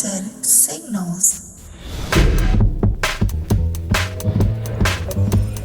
Trusted Signals.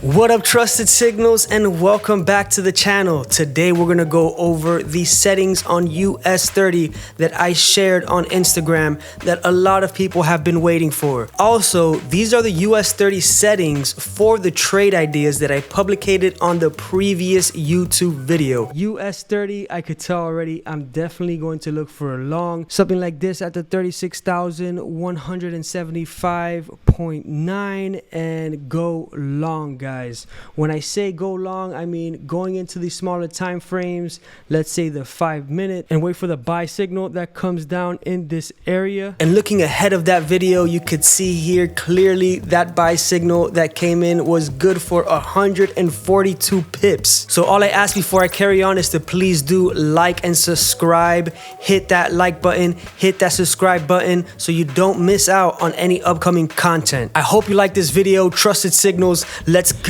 What up, Trusted Signals, and welcome back to the channel. Today we're gonna go over the settings on US30 that I shared on Instagram that a lot of people have been waiting for. Also, these are the US30 settings for the trade ideas that I publicated on the previous YouTube video. US30, I could tell already, I'm definitely going to look for a long, something like this at the 36,175.9 and go long, guys. When I say go long, I mean going into the smaller time frames, let's say the 5 minute, and wait for the buy signal that comes down in this area. And looking ahead of that video, you could see here clearly that buy signal that came in was good for 142 pips. So all I ask before I carry on is to please do like and subscribe. Hit that like button, hit that subscribe button so you don't miss out on any upcoming content. I hope you like this video. Trusted Signals, let's go.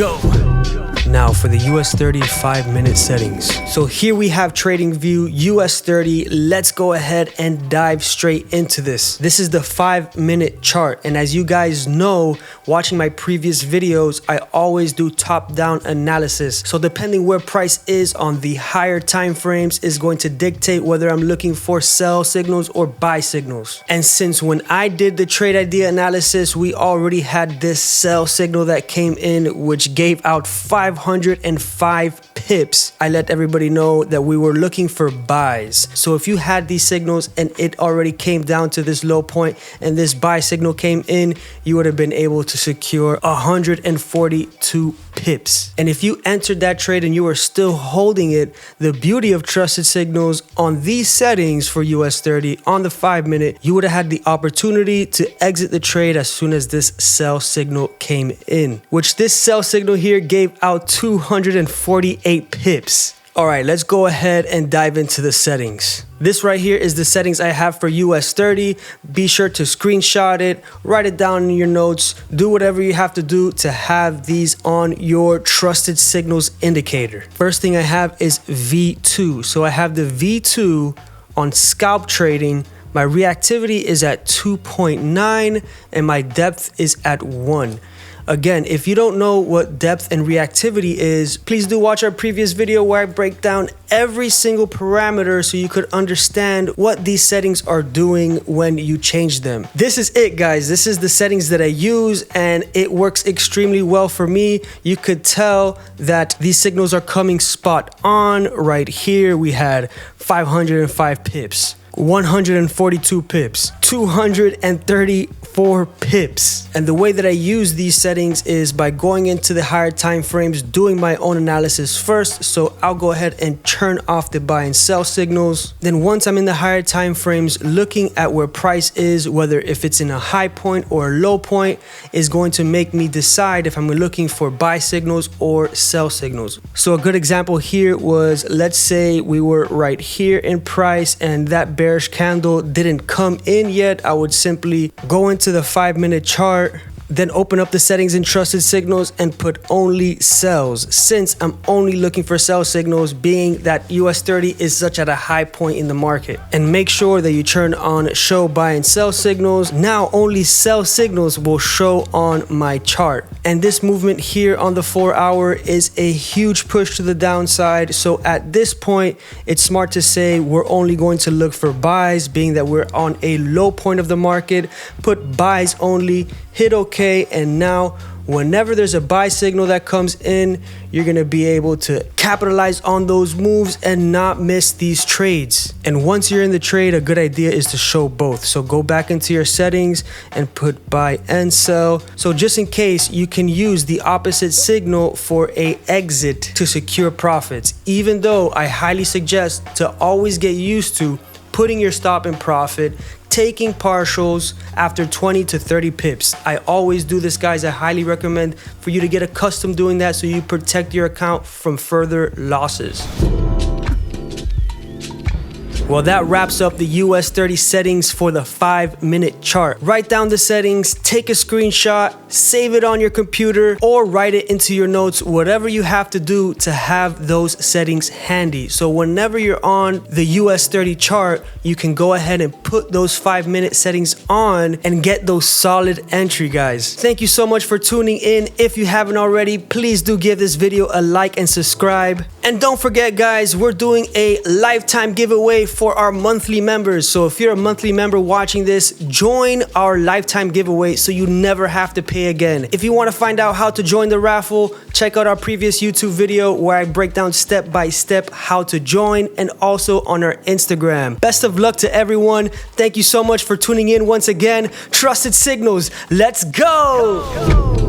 Now for the US30 5-minute settings. So here we have TradingView US30. Let's go ahead and dive straight into this. This is the 5-minute chart, and as you guys know, watching my previous videos, I always do top-down analysis. So depending where price is on the higher time frames is going to dictate whether I'm looking for sell signals or buy signals. And since when I did the trade idea analysis, we already had this sell signal that came in, which gave out 505 pips. I let everybody know that we were looking for buys. So if you had these signals and it already came down to this low point and this buy signal came in, you would have been able to secure 142 pips. And if you entered that trade and you were still holding it, the beauty of Trusted Signals on these settings for US30 on the 5-minute, you would have had the opportunity to exit the trade as soon as this sell signal came in, which this sell signal here gave out 248 pips. All right, let's go ahead and dive into the settings. This right here is the settings I have for US30. Be sure to screenshot it, write it down in your notes, do whatever you have to do to have these on your Trusted Signals indicator. First thing I have is V2. So I have the V2 on scalp trading. My reactivity is at 2.9 and my depth is at 1. Again, if you don't know what depth and reactivity is, please do watch our previous video where I break down every single parameter so you could understand what these settings are doing when you change them. This is it, guys. This is the settings that I use and it works extremely well for me. You could tell that these signals are coming spot on. Right here, we had 505 pips. 142 pips, 234 pips. And the way that I use these settings is by going into the higher time frames, doing my own analysis first. So I'll go ahead and turn off the buy and sell signals. Then once I'm in the higher time frames, looking at where price is, whether if it's in a high point or a low point, is going to make me decide if I'm looking for buy signals or sell signals. So a good example here was, let's say we were right here in price and that bearish candle didn't come in yet. I would simply go into the 5-minute chart, then open up the settings in Trusted Signals and put only sells, since I'm only looking for sell signals, being that US30 is such at a high point in the market. And make sure that you turn on show buy and sell signals. Now only sell signals will show on my chart. And this movement here on the 4-hour is a huge push to the downside. So at this point, it's smart to say we're only going to look for buys, being that we're on a low point of the market. Put buys only, hit OK, and now whenever there's a buy signal that comes in, you're gonna be able to capitalize on those moves and not miss these trades. And once you're in the trade, a good idea is to show both. So go back into your settings and put buy and sell. So just in case, you can use the opposite signal for a exit to secure profits, even though I highly suggest to always get used to putting your stop in profit, taking partials after 20 to 30 pips. I always do this, guys. I highly recommend for you to get accustomed doing that so you protect your account from further losses. Well, that wraps up the US30 settings for the 5-minute chart. Write down the settings, take a screenshot, save it on your computer, or write it into your notes, whatever you have to do to have those settings handy. So whenever you're on the US30 chart, you can go ahead and put those 5-minute settings on and get those solid entry, guys. Thank you so much for tuning in. If you haven't already, please do give this video a like and subscribe. And don't forget, guys, we're doing a lifetime giveaway for our monthly members. So if you're a monthly member watching this, join our lifetime giveaway so you never have to pay again. If you want to find out how to join the raffle, check out our previous YouTube video where I break down step by step how to join, and also on our Instagram. Best of luck to everyone. Thank you so much for tuning in once again. Trusted Signals, let's go!